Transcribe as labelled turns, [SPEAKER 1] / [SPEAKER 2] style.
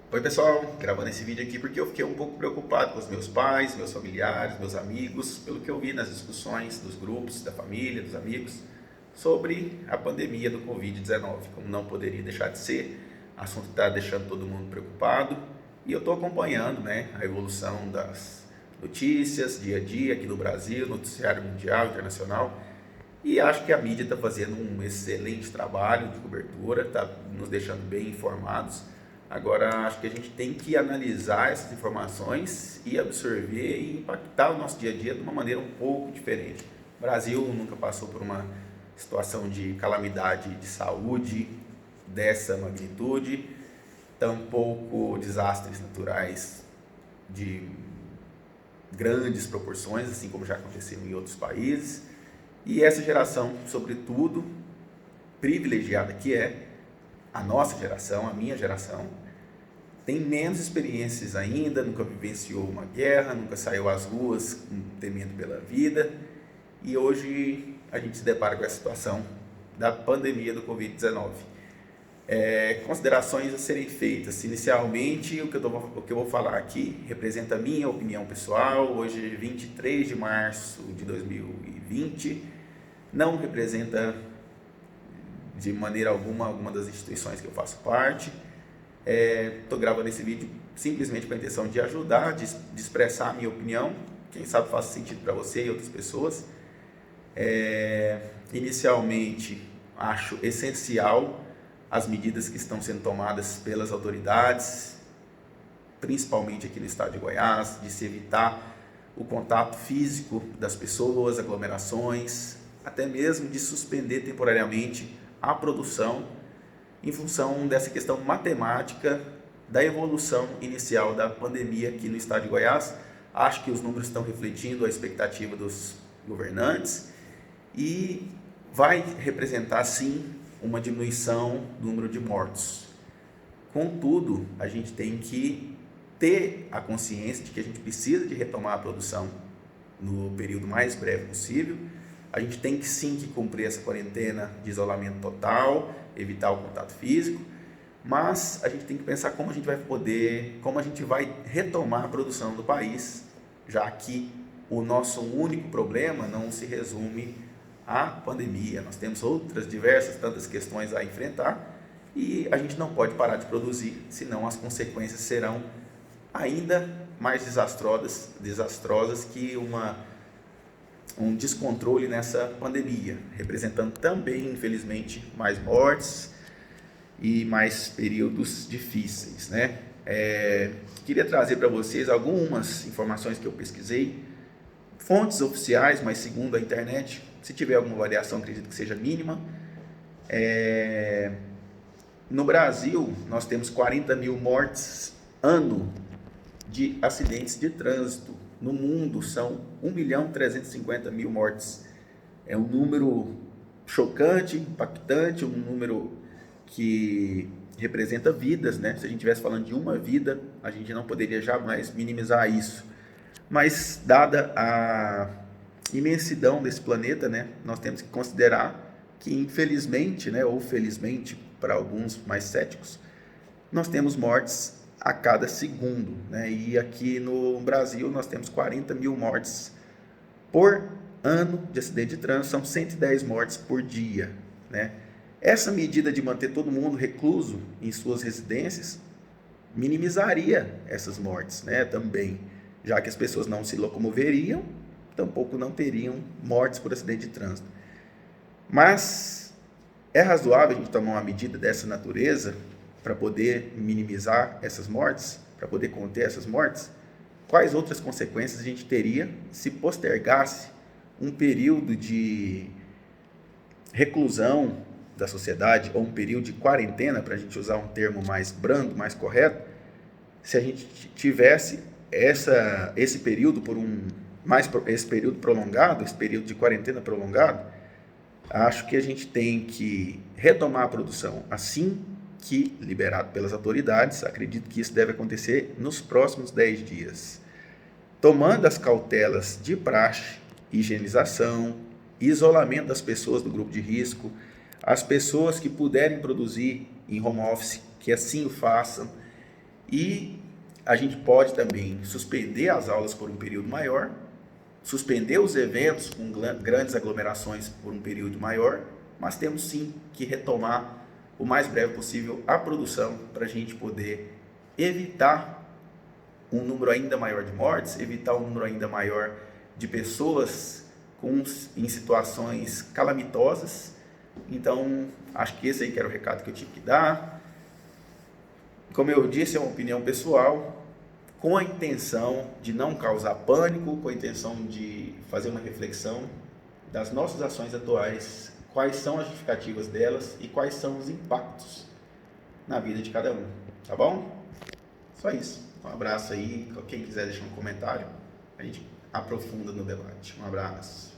[SPEAKER 1] Oi pessoal, gravando esse vídeo aqui porque eu fiquei um pouco preocupado com os meus pais, meus familiares, meus amigos, pelo que eu vi nas discussões dos grupos, da família, dos amigos, sobre a pandemia do Covid-19. Como não poderia deixar de ser, o assunto está deixando todo mundo preocupado e eu estou acompanhando, a evolução das notícias, dia a dia aqui no Brasil, noticiário mundial, internacional, e acho que a mídia está fazendo um excelente trabalho de cobertura, está nos deixando bem informados. Agora, acho que a gente tem que analisar essas informações e absorver e impactar o nosso dia a dia de uma maneira um pouco diferente. O Brasil nunca passou por uma situação de calamidade de saúde dessa magnitude, tampouco desastres naturais de grandes proporções, assim como já aconteceu em outros países. E essa geração, sobretudo, privilegiada que é, a nossa geração, a minha geração, tem menos experiências ainda, nunca vivenciou uma guerra, nunca saiu às ruas temendo pela vida, e hoje a gente se depara com essa situação da pandemia do Covid-19. Considerações a serem feitas. Inicialmente, o que eu vou falar aqui representa a minha opinião pessoal. Hoje, 23 de março de 2020, não representa de maneira alguma das instituições que eu faço parte. Estou gravando esse vídeo simplesmente com a intenção de ajudar, de expressar a minha opinião. Quem sabe faça sentido para você e outras pessoas. Inicialmente, acho essencial as medidas que estão sendo tomadas pelas autoridades, principalmente aqui no estado de Goiás, de se evitar o contato físico das pessoas, aglomerações, até mesmo de suspender temporariamente a produção em função dessa questão matemática da evolução inicial da pandemia aqui no estado de Goiás. Acho que os números estão refletindo a expectativa dos governantes e vai representar, sim, uma diminuição do número de mortos. Contudo, a gente tem que ter a consciência de que a gente precisa de retomar a produção no período mais breve possível. A gente tem que sim que cumprir essa quarentena de isolamento total, evitar o contato físico, mas a gente tem que pensar como a gente vai retomar a produção do país, já que o nosso único problema não se resume à pandemia. Nós temos tantas questões a enfrentar e a gente não pode parar de produzir, senão as consequências serão ainda mais desastrosas que um descontrole nessa pandemia, representando também, infelizmente, mais mortes e mais períodos difíceis, Queria trazer para vocês algumas informações que eu pesquisei, fontes oficiais, mas segundo a internet. Se tiver alguma variação, acredito que seja mínima. No Brasil, nós temos 40 mil mortes ano de acidentes de trânsito. No mundo, são 1.350.000 mortes. É um número chocante, impactante, um número que representa vidas, Se a gente estivesse falando de uma vida, a gente não poderia jamais minimizar isso. Mas, dada a imensidão desse planeta, nós temos que considerar que, infelizmente, ou felizmente, para alguns mais céticos, nós temos mortes a cada segundo, E aqui no Brasil nós temos 40 mil mortes por ano de acidente de trânsito, são 110 mortes por dia, Essa medida de manter todo mundo recluso em suas residências minimizaria essas mortes, também, já que as pessoas não se locomoveriam, tampouco não teriam mortes por acidente de trânsito. Mas é razoável a gente tomar uma medida dessa natureza para poder minimizar essas mortes, para poder conter essas mortes? Quais outras consequências a gente teria se postergasse um período de reclusão da sociedade, ou um período de quarentena, para a gente usar um termo mais brando, mais correto, se a gente tivesse esse período esse período prolongado, esse período de quarentena prolongado? Acho que a gente tem que retomar a produção assim que liberado pelas autoridades. Acredito que isso deve acontecer nos próximos 10 dias. Tomando as cautelas de praxe, higienização, isolamento das pessoas do grupo de risco, as pessoas que puderem produzir em home office, que assim o façam, E a gente pode também suspender as aulas por um período maior, suspender os eventos com grandes aglomerações por um período maior, mas temos sim que retomar o mais breve possível a produção para a gente poder evitar um número ainda maior de mortes, evitar um número ainda maior de pessoas em situações calamitosas. Então, acho que esse aí que era o recado que eu tive que dar. Como eu disse, é uma opinião pessoal, com a intenção de não causar pânico, com a intenção de fazer uma reflexão das nossas ações atuais, quais são as justificativas delas e quais são os impactos na vida de cada um, tá bom? Só isso. Um abraço aí, quem quiser deixar um comentário, a gente aprofunda no debate. Um abraço.